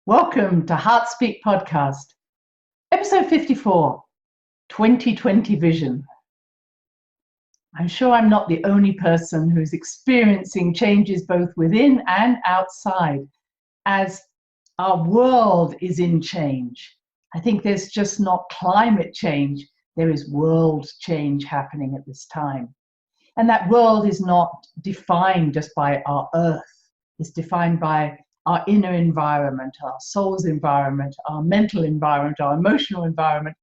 Welcome to Heartspeak Podcast, episode 54, 2020 Vision. I'm sure I'm not the only person who's experiencing changes both within and outside as our world is in change. I think there's just not climate change, there is world change happening at this time. And that world is not defined just by our earth, it's defined by our inner environment, our soul's environment, our mental environment, our emotional environment,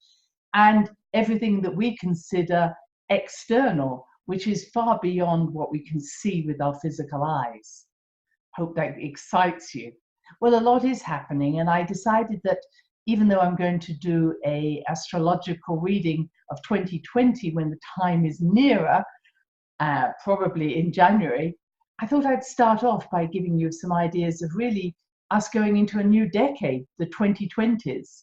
and everything that we consider external, which is far beyond what we can see with our physical eyes. Hope that excites you. Well, a lot is happening, and I decided that even though I'm going to do an astrological reading of 2020 when the time is nearer, probably in January, I thought I'd start off by giving you some ideas of really us going into a new decade, the 2020s.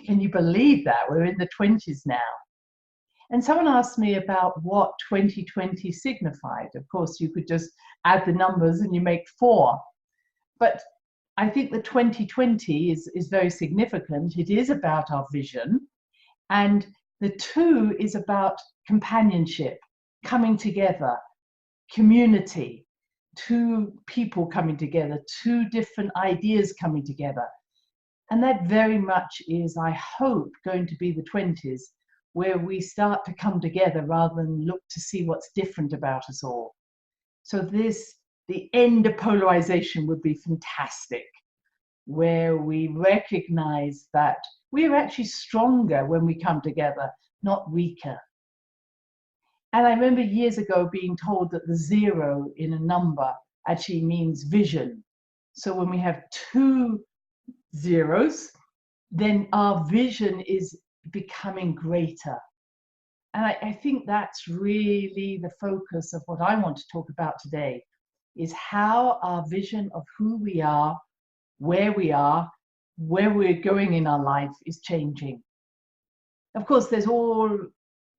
Can you believe that? We're in the 20s now. And someone asked me about what 2020 signified. Of course, you could just add the numbers and you make 4. But I think the 2020 is very significant. It is about our vision. And the 2 is about companionship, coming together, community, 2 people coming together, 2 different ideas coming together. And that very much is, I hope, going to be the 20s, where we start to come together rather than look to see what's different about us all. So the end of polarization would be fantastic, where we recognize that we are actually stronger when we come together, not weaker. And I remember years ago being told that the 0 in a number actually means vision. So when we have 2 zeros, then our vision is becoming greater. And I think that's really the focus of what I want to talk about today, is how our vision of who we are, where we're going in our life is changing. Of course, there's all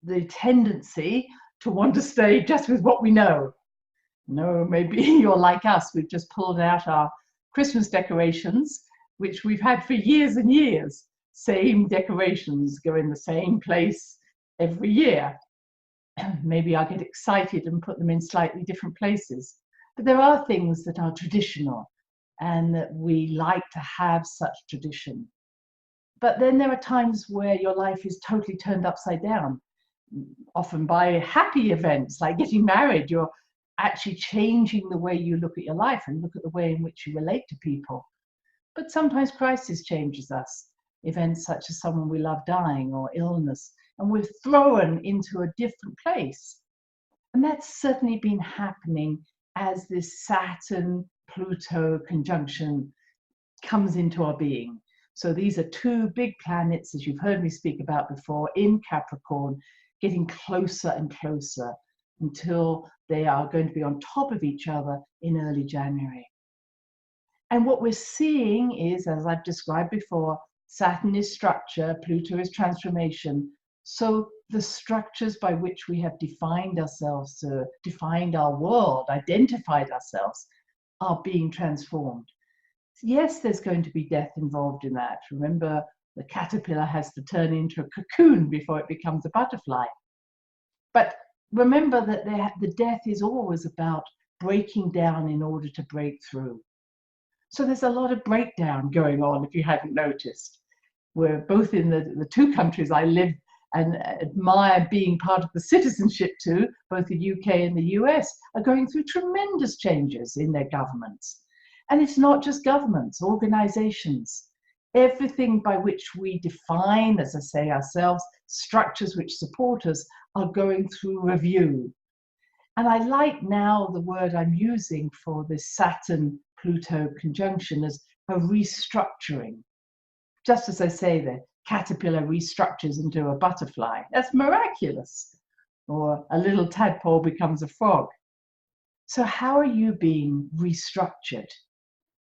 the tendency to want to stay just with what we know. No, maybe you're like us. We've just pulled out our Christmas decorations, which we've had for years and years. Same decorations go in the same place every year. Maybe I'll get excited and put them in slightly different places. But there are things that are traditional and that we like to have such tradition. But then there are times where your life is totally turned upside down, often by happy events like getting married. You're actually changing the way you look at your life and look at the way in which you relate to people. But sometimes crisis changes us, events such as someone we love dying or illness, and we're thrown into a different place. And that's certainly been happening as this Saturn-Pluto conjunction comes into our being. So these are 2 big planets, as you've heard me speak about before, in Capricorn, getting closer and closer until they are going to be on top of each other in early January. And what we're seeing is, as I've described before, Saturn is structure, Pluto is transformation. So the structures by which we have defined ourselves, defined our world, identified ourselves, are being transformed. Yes, there's going to be death involved in that. Remember, the caterpillar has to turn into a cocoon before it becomes a butterfly. But remember that the death is always about breaking down in order to break through. So there's a lot of breakdown going on, if you hadn't noticed. We're both in the 2 countries I live and admire being part of the citizenship to, both the UK and the US, are going through tremendous changes in their governments. And it's not just governments, organizations. Everything by which we define, as I say, ourselves, structures which support us, are going through review. And I like now the word I'm using for this Saturn-Pluto conjunction as a restructuring. Just as I say, the caterpillar restructures into a butterfly. That's miraculous. Or a little tadpole becomes a frog. So how are you being restructured?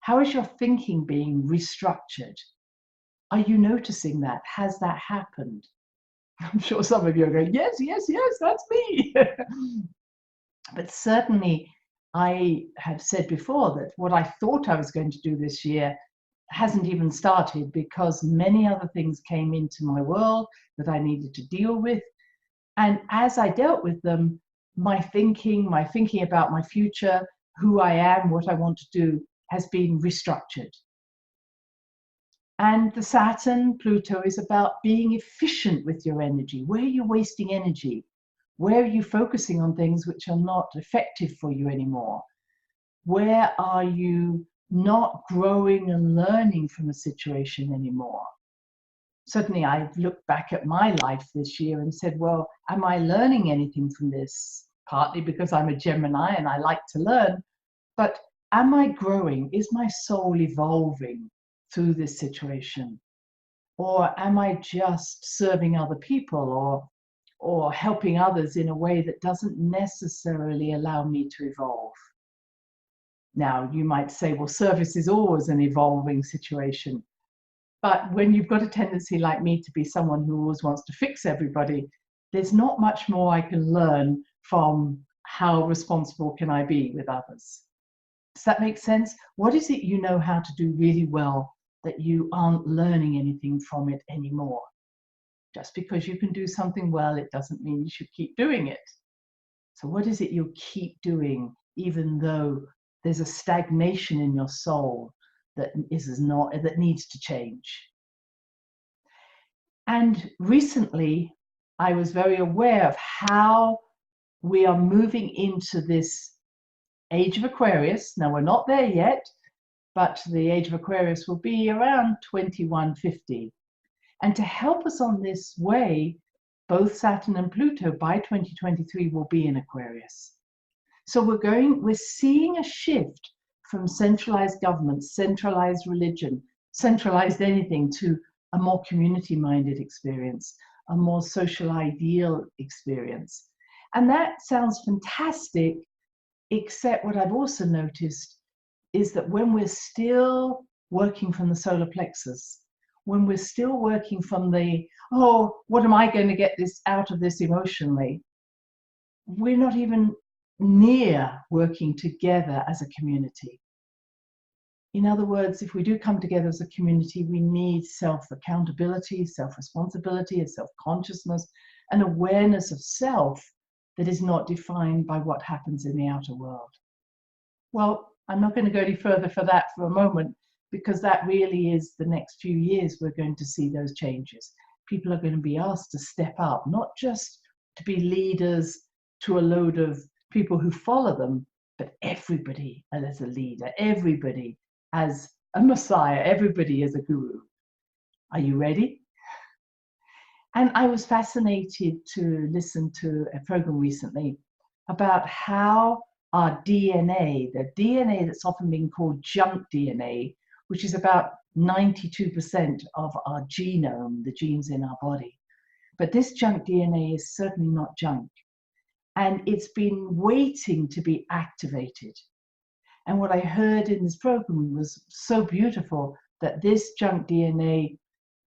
How is your thinking being restructured? Are you noticing that? Has that happened? I'm sure some of you are going, yes, yes, yes, that's me. But certainly, I have said before that what I thought I was going to do this year hasn't even started because many other things came into my world that I needed to deal with. And as I dealt with them, my thinking about my future, who I am, what I want to do, has been restructured. And the Saturn, Pluto is about being efficient with your energy. Where are you wasting energy? Where are you focusing on things which are not effective for you anymore? Where are you not growing and learning from a situation anymore? Certainly, I've looked back at my life this year and said, well, am I learning anything from this? Partly because I'm a Gemini and I like to learn, but am I growing? Is my soul evolving through this situation? Or am I just serving other people or helping others in a way that doesn't necessarily allow me to evolve? Now, you might say, well, service is always an evolving situation. But when you've got a tendency like me to be someone who always wants to fix everybody, there's not much more I can learn from how responsible can I be with others. Does that make sense? What is it you know how to do really well that you aren't learning anything from it anymore? Just because you can do something well, it doesn't mean you should keep doing it. So what is it you'll keep doing even though there's a stagnation in your soul that needs to change? And recently, I was very aware of how we are moving into this age of Aquarius. Now, we're not there yet, but the age of Aquarius will be around 2150. And to help us on this way, both Saturn and Pluto by 2023 will be in Aquarius. So we're seeing a shift from centralized government, centralized religion, centralized anything, to a more community-minded experience, a more social ideal experience. And that sounds fantastic, except what I've also noticed is that when we're still working from the solar plexus, when we're still working from the, oh, what am I going to get this out of this emotionally, we're not even near working together as a community. In other words, if we do come together as a community, we need self-accountability, self-responsibility, a self-consciousness, an awareness of self that is not defined by what happens in the outer world. Well, I'm not going to go any further for that for a moment, because that really is the next few years we're going to see those changes. People are going to be asked to step up, not just to be leaders to a load of people who follow them, but everybody as a leader, everybody as a messiah, everybody as a guru. Are you ready? And I was fascinated to listen to a program recently about how our DNA, the DNA that's often been called junk DNA, which is about 92% of our genome, the genes in our body. But this junk DNA is certainly not junk. And it's been waiting to be activated. And what I heard in this program was so beautiful, that this junk DNA,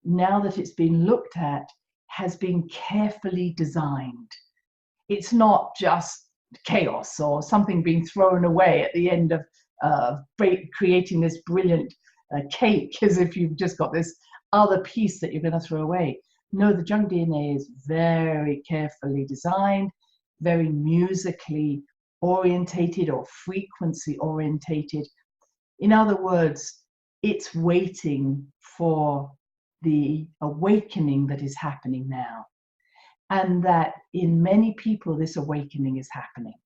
now that it's been looked at, has been carefully designed. It's not just chaos or something being thrown away at the end of creating this brilliant cake, as if you've just got this other piece that you're going to throw away. No, the junk DNA is very carefully designed, very musically orientated or frequency orientated. In other words, it's waiting for the awakening that is happening now. And that in many people, this awakening is happening.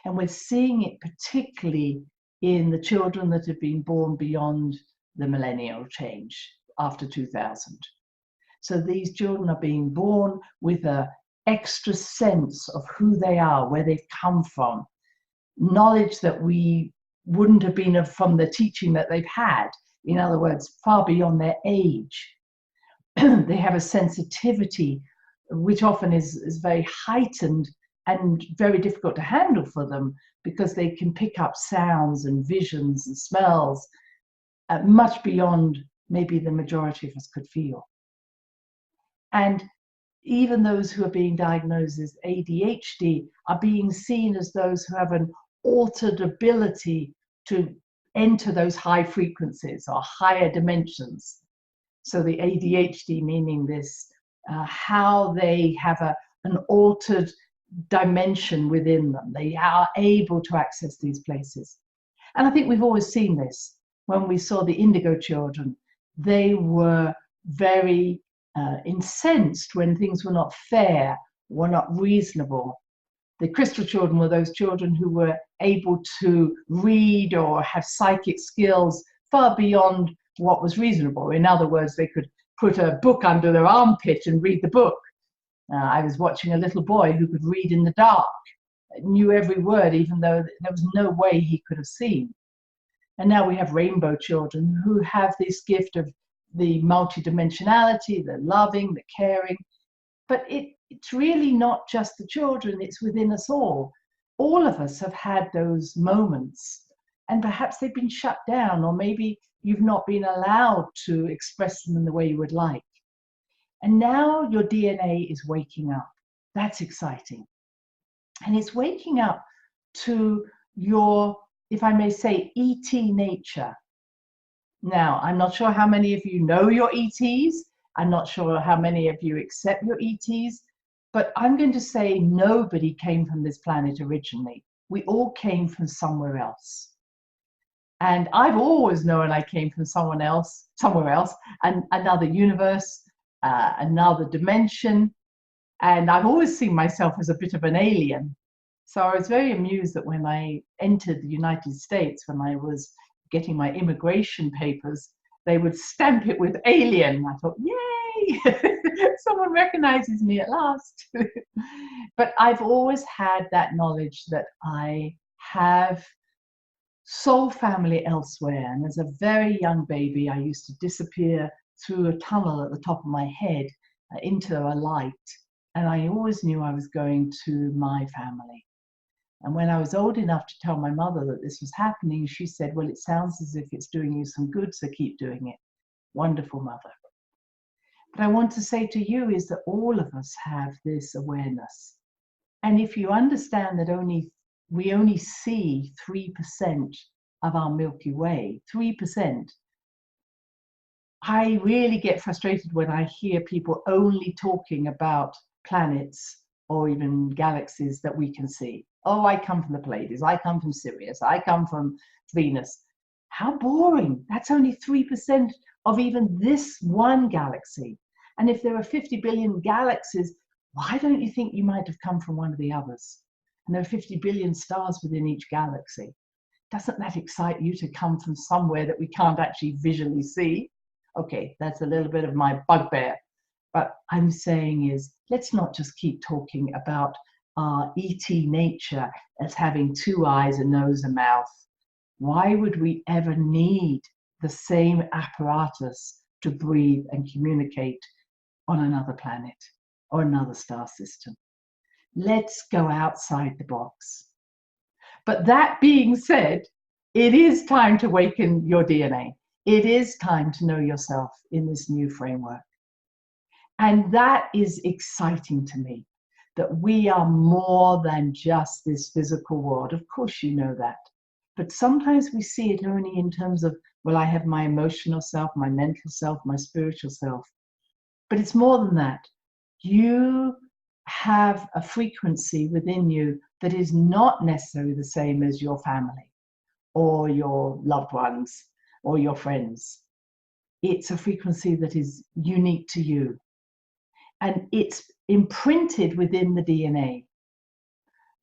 And we're seeing it particularly in the children that have been born beyond the millennial change after 2000. So these children are being born with an extra sense of who they are, where they've come from, knowledge that we wouldn't have been from the teaching that they've had. In other words, far beyond their age. They have a sensitivity which often is very heightened and very difficult to handle for them, because they can pick up sounds and visions and smells much beyond maybe the majority of us could feel. And even those who are being diagnosed as ADHD are being seen as those who have an altered ability to enter those high frequencies or higher dimensions. So the ADHD, meaning this, how they have an altered dimension within them. They are able to access these places. And I think we've always seen this. When we saw the indigo children, they were very incensed when things were not fair, were not reasonable. The crystal children were those children who were able to read or have psychic skills far beyond what was reasonable. In other words, they could put a book under their armpit and read the book. I was watching a little boy who could read in the dark, knew every word, even though there was no way he could have seen. And now we have rainbow children who have this gift of the multidimensionality, the loving, the caring. But it's really not just the children, it's within us all. All of us have had those moments, and perhaps they've been shut down, or maybe you've not been allowed to express them in the way you would like. And now your DNA is waking up. That's exciting. And it's waking up to your, if I may say, ET nature. Now, I'm not sure how many of you know your ETs. I'm not sure how many of you accept your ETs. But I'm going to say nobody came from this planet originally. We all came from somewhere else. And I've always known I came from somewhere else, and another universe, another dimension. And I've always seen myself as a bit of an alien. So I was very amused that when I entered the United States, when I was getting my immigration papers, they would stamp it with alien. I thought, yay, someone recognizes me at last. But I've always had that knowledge that I have soul family elsewhere. And as a very young baby, I used to disappear through a tunnel at the top of my head into a light. And I always knew I was going to my family. And when I was old enough to tell my mother that this was happening, she said, well, it sounds as if it's doing you some good, so keep doing it. Wonderful mother. But I want to say to you is that all of us have this awareness. And if you understand that we only see 3% of our Milky Way, 3%, I really get frustrated when I hear people only talking about planets or even galaxies that we can see. Oh, I come from the Pleiades, I come from Sirius, I come from Venus. How boring. That's only 3% of even this one galaxy. And if there are 50 billion galaxies, why don't you think you might have come from one of the others? And there are 50 billion stars within each galaxy. Doesn't that excite you to come from somewhere that we can't actually visually see? Okay, that's a little bit of my bugbear. But I'm saying is, let's not just keep talking about our ET nature as having 2 eyes, a nose, a mouth. Why would we ever need the same apparatus to breathe and communicate on another planet or another star system? Let's go outside the box. But that being said, it is time to awaken your DNA. It is time to know yourself in this new framework. And that is exciting to me, that we are more than just this physical world. Of course, you know that. But sometimes we see it only in terms of, well, I have my emotional self, my mental self, my spiritual self. But it's more than that. You have a frequency within you that is not necessarily the same as your family or your loved ones or your friends. It's a frequency that is unique to you. And it's imprinted within the DNA.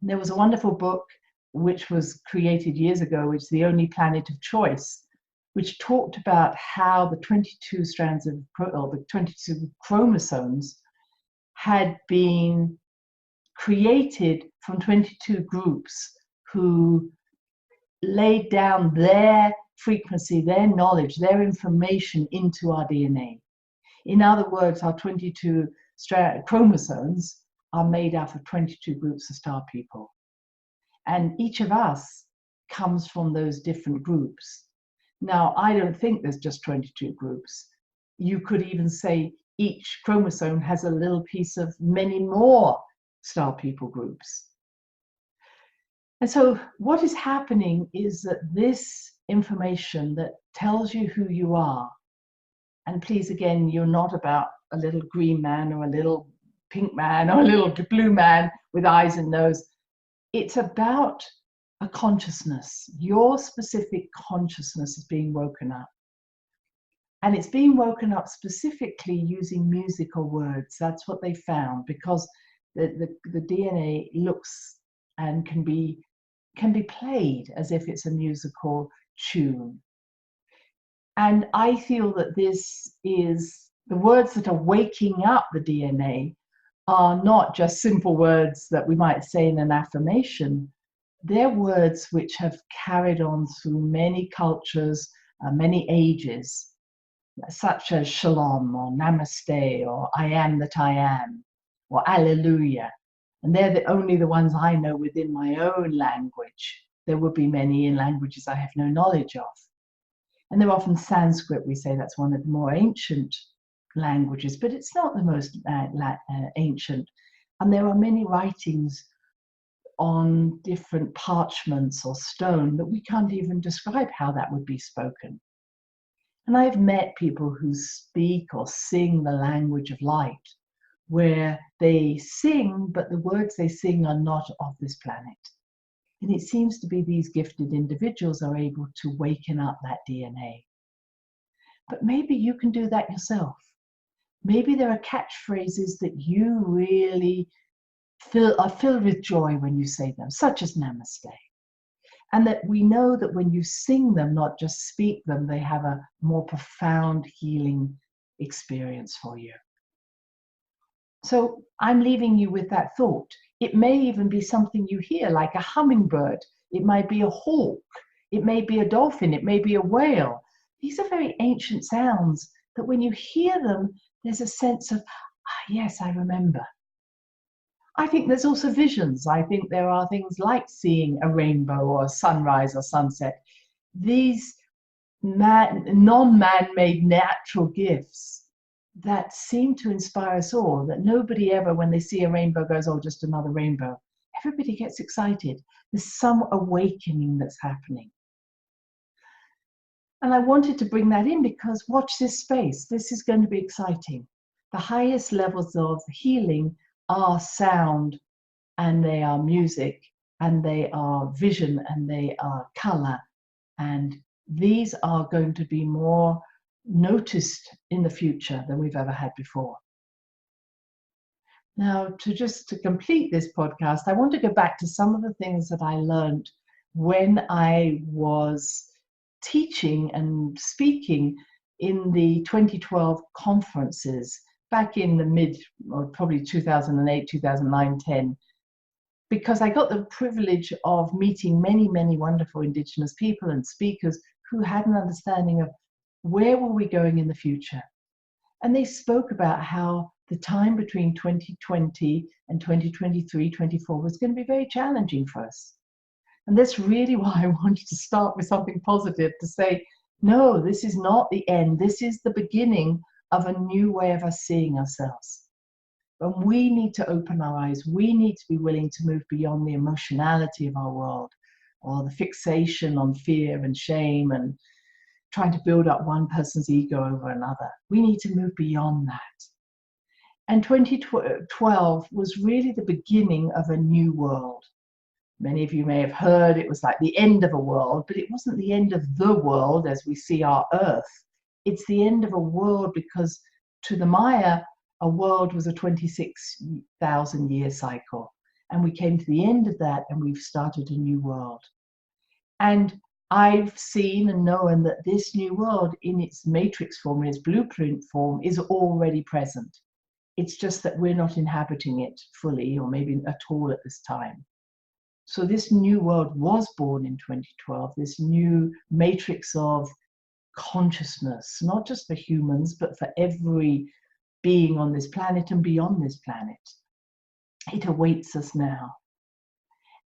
And there was a wonderful book which was created years ago, which is The Only Planet of Choice, which talked about how the 22 strands of, or the 22 chromosomes had been created from 22 groups who laid down their frequency, their knowledge, their information into our DNA. In other words, our 22 chromosomes are made out of 22 groups of star people. And each of us comes from those different groups. Now, I don't think there's just 22 groups. You could even say each chromosome has a little piece of many more star people groups. And so what is happening is that this information that tells you who you are. And please, again, you're not about a little green man or a little pink man or a little blue man with eyes and nose. It's about a consciousness. Your specific consciousness is being woken up. And it's being woken up specifically using music or words. That's what they found, because the DNA looks and can be played as if it's a musical tune. And I feel that this is the words that are waking up the DNA are not just simple words that we might say in an affirmation. They're words which have carried on through many cultures, many ages, such as shalom or namaste or I am that I am or alleluia. And they're only the ones I know within my own language. There would be many in languages I have no knowledge of. And they're often Sanskrit. We say that's one of the more ancient languages, but it's not the most ancient. And there are many writings on different parchments or stone that we can't even describe how that would be spoken. And I've met people who speak or sing the language of light, where they sing, but the words they sing are not of this planet. And it seems to be these gifted individuals are able to waken up that DNA. But maybe you can do that yourself. Maybe there are catchphrases that you really are filled with joy when you say them, such as namaste. And that we know that when you sing them, not just speak them, they have a more profound healing experience for you. So I'm leaving you with that thought. It may even be something you hear, like a hummingbird. It might be a hawk. It may be a dolphin. It may be a whale. These are very ancient sounds that when you hear them, there's a sense of, yes, I remember. I think there's also visions. I think there are things like seeing a rainbow or a sunrise or sunset. These non-man-made natural gifts that seem to inspire us all, that nobody ever, when they see a rainbow, goes, oh, just another rainbow. Everybody gets excited. There's some awakening that's happening. And I wanted to bring that in because watch this space. This is going to be exciting. The highest levels of healing are sound, and they are music, and they are vision, and they are color. And these are going to be more noticed in the future than we've ever had before. Now, to complete this podcast, I want to go back to some of the things that I learned when I was teaching and speaking in the 2012 conferences back in the mid, or probably 2008, 2009, 10, because I got the privilege of meeting many, many wonderful Indigenous people and speakers who had an understanding of where were we going in the future. And they spoke about how the time between 2020 and 2023, 24 was going to be very challenging for us. And that's really why I wanted to start with something positive, to say, no, this is not the end. This is the beginning of a new way of us seeing ourselves. And we need to open our eyes. We need to be willing to move beyond the emotionality of our world, or the fixation on fear and shame and trying to build up one person's ego over another. We need to move beyond that. And 2012 was really the beginning of a new world. Many of you may have heard it was like the end of a world, but it wasn't the end of the world as we see our earth. It's the end of a world because to the Maya, a world was a 26,000 year cycle. And we came to the end of that and we've started a new world. And I've seen and known that this new world in its matrix form, in its blueprint form, is already present. It's just that we're not inhabiting it fully, or maybe at all at this time. So this new world was born in 2012, this new matrix of consciousness, not just for humans, but for every being on this planet and beyond this planet. It awaits us now.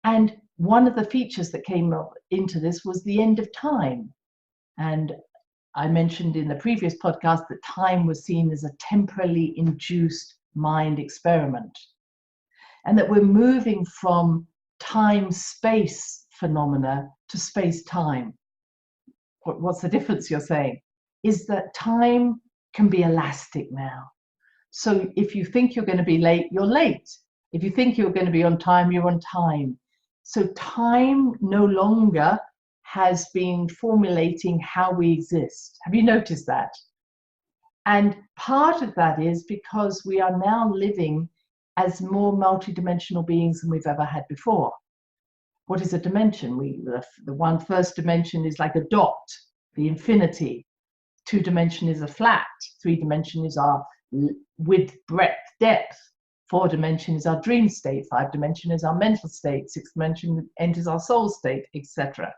And one of the features that came up into this was the end of time. And I mentioned in the previous podcast that time was seen as a temporally induced mind experiment. And that we're moving from time-space phenomena to space-time. what's the difference you're saying, is that time can be elastic now. So if you think you're going to be late, you're late. If you think you're going to be on time, you're on time. So time no longer has been formulating how we exist. Have you noticed that? And part of that is because we are now living as more multidimensional beings than we've ever had before. What is a dimension? The first dimension is like a dot, the infinity. 2-dimension is a flat. 3-dimension is our width, breadth, depth. 4-dimension is our dream state. 5-dimension is our mental state. 6-dimension enters our soul state, etc.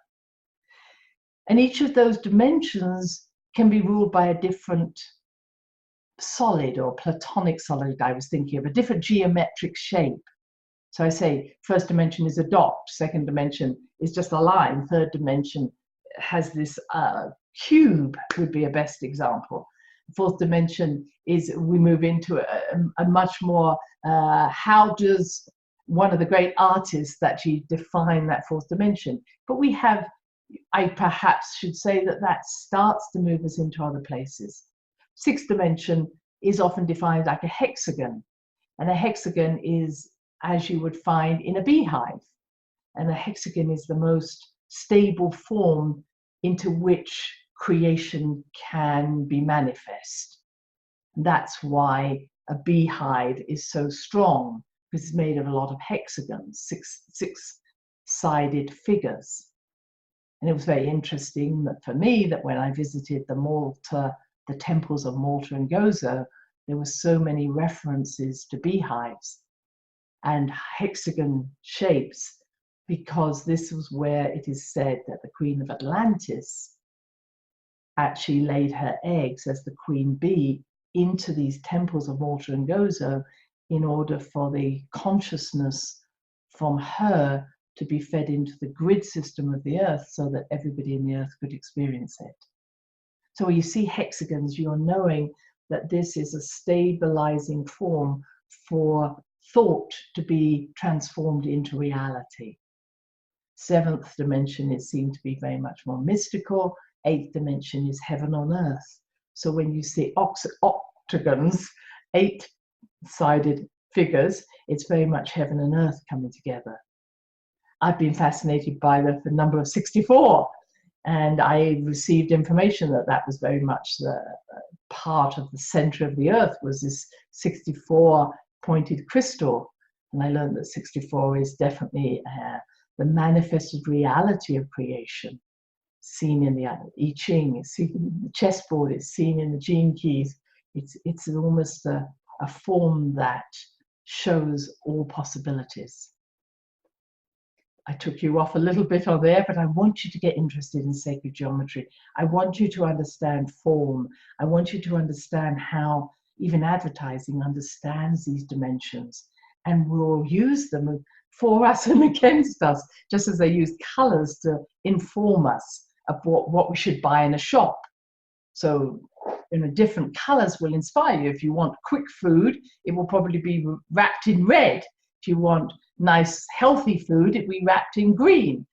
And each of those dimensions can be ruled by a different solid or platonic solid. I was thinking of a different geometric shape. So I say first dimension is a dot, second dimension is just a line, third dimension has this cube would be a best example. Fourth dimension is we move into a much more, how does one of the great artists actually define that fourth dimension? But we have, I perhaps should say that starts to move us into other places. Sixth dimension is often defined like a hexagon, and a hexagon is, as you would find, in a beehive, and a hexagon is the most stable form into which creation can be manifest. That's why a beehive is so strong, because it's made of a lot of hexagons, six-sided figures. And it was very interesting that for me that when I visited the temples of Malta and Gozo, there were so many references to beehives and hexagon shapes, because this was where it is said that the Queen of Atlantis actually laid her eggs as the queen bee into these temples of Malta and Gozo in order for the consciousness from her to be fed into the grid system of the earth so that everybody in the earth could experience it. So when you see hexagons, you're knowing that this is a stabilizing form for thought to be transformed into reality. Seventh dimension is seen to be very much more mystical. Eighth dimension is heaven on earth. So when you see octagons, 8-sided figures, it's very much heaven and earth coming together. I've been fascinated by the number of 64, and I received information that was very much the part of the center of the earth was this 64 pointed crystal. And I learned that 64 is definitely the manifested reality of creation, seen in the I Ching, it's seen in the chessboard, it's seen in the gene keys. It's almost a form that shows all possibilities. I took you off a little bit on there, but I want you to get interested in sacred geometry. I want you to understand form. I want you to understand how even advertising understands these dimensions and will use them for us and against us, just as they use colors to inform us of what we should buy in a shop. So, different colors will inspire you. If you want quick food, it will probably be wrapped in red. If you want nice, healthy food, it will be wrapped in green.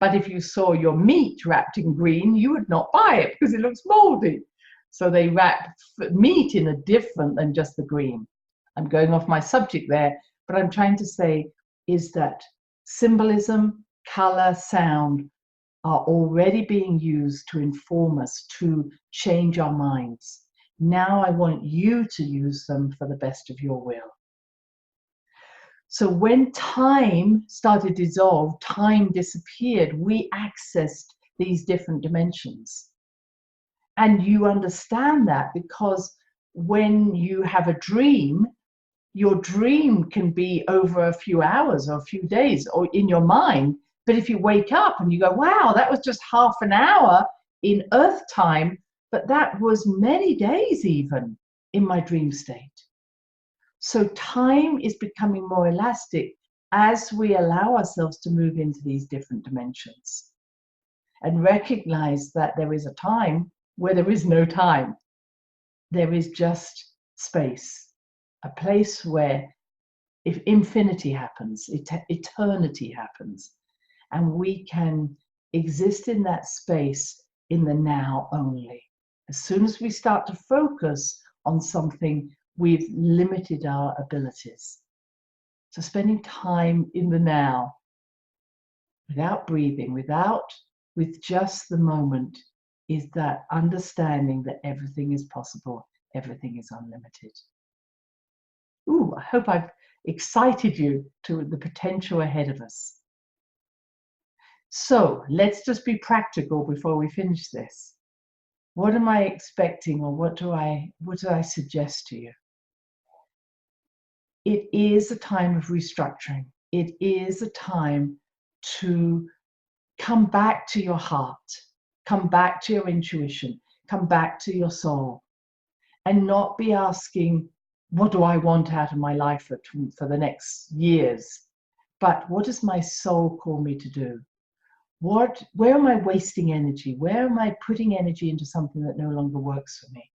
But if you saw your meat wrapped in green, you would not buy it because it looks moldy. So they wrap meat in a different than just the green. I'm going off my subject there, but I'm trying to say is that symbolism, color, sound are already being used to inform us, to change our minds. Now I want you to use them for the best of your will. So when time started to dissolve, time disappeared, we accessed these different dimensions. And you understand that because when you have a dream, your dream can be over a few hours or a few days or in your mind. But if you wake up and you go, wow, that was just half an hour in Earth time, but that was many days even in my dream state. So time is becoming more elastic as we allow ourselves to move into these different dimensions and recognize that there is a time where there is no time. There is just space, a place where if infinity happens, eternity happens, and we can exist in that space in the now only. As soon as we start to focus on something, we've limited our abilities. So spending time in the now, without breathing, with just the moment, is that understanding that everything is possible, everything is unlimited. Ooh, I hope I've excited you to the potential ahead of us. So let's just be practical before we finish this. What am I expecting, or what do I suggest to you? It is a time of restructuring. It is a time to come back to your heart, come back to your intuition, come back to your soul, and not be asking, what do I want out of my life for the next years? But what does my soul call me to do? Where am I wasting energy? Where am I putting energy into something that no longer works for me?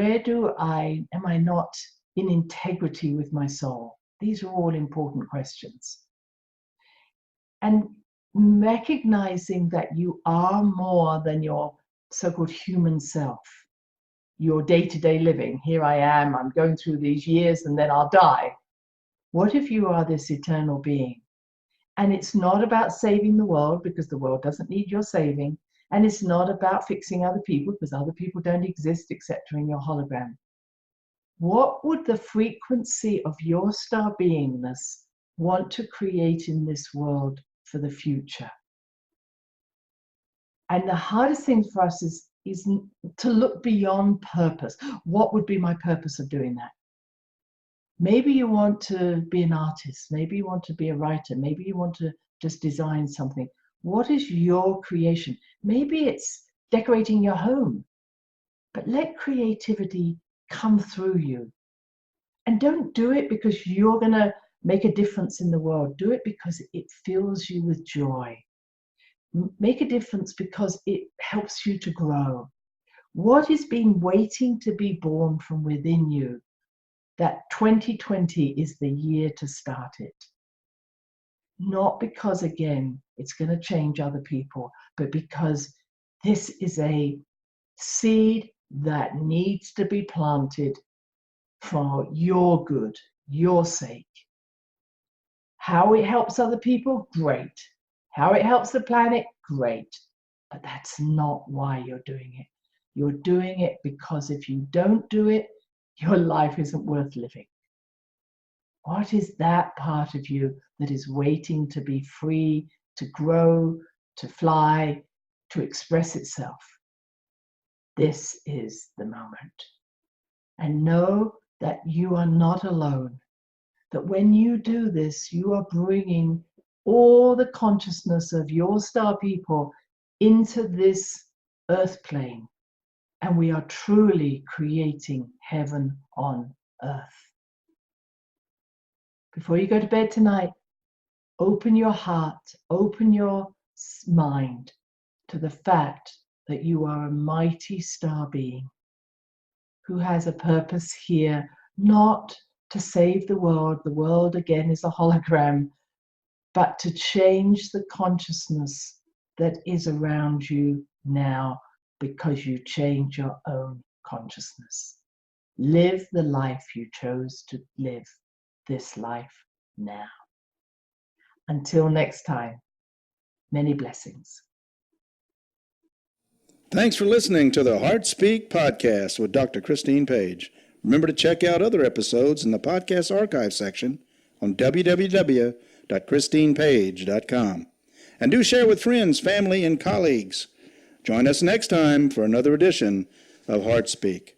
Am I not in integrity with my soul? These are all important questions. And recognizing that you are more than your so-called human self, your day-to-day living. Here I am, I'm going through these years and then I'll die. What if you are this eternal being? And it's not about saving the world, because the world doesn't need your saving. And it's not about fixing other people, because other people don't exist except in your hologram. What would the frequency of your star beingness want to create in this world for the future? And the hardest thing for us is to look beyond purpose. What would be my purpose of doing that? Maybe you want to be an artist. Maybe you want to be a writer. Maybe you want to just design something. What is your creation? Maybe it's decorating your home. But let creativity come through you. And don't do it because you're going to make a difference in the world. Do it because it fills you with joy. Make a difference because it helps you to grow. What is being waiting to be born from within you? That 2020 is the year to start it. Not because, again, it's going to change other people, but because this is a seed that needs to be planted for your good, your sake. How it helps other people, great. How it helps the planet, great. But that's not why you're doing it. You're doing it because if you don't do it, your life isn't worth living. What is that part of you that is waiting to be free, to grow, to fly, to express itself? This is the moment. And know that you are not alone. That when you do this, you are bringing all the consciousness of your star people into this earth plane. And we are truly creating heaven on earth. Before you go to bed tonight, open your heart, open your mind to the fact that you are a mighty star being who has a purpose here, not to save the world. The world, again, is a hologram, but to change the consciousness that is around you now because you change your own consciousness. Live the life you chose to live, this life now. Until next time, many blessings. Thanks for listening to the Heart Speak podcast with Dr. Christine Page. Remember to check out other episodes in the podcast archive section on www.christinepage.com. And do share with friends, family, and colleagues. Join us next time for another edition of Heart Speak.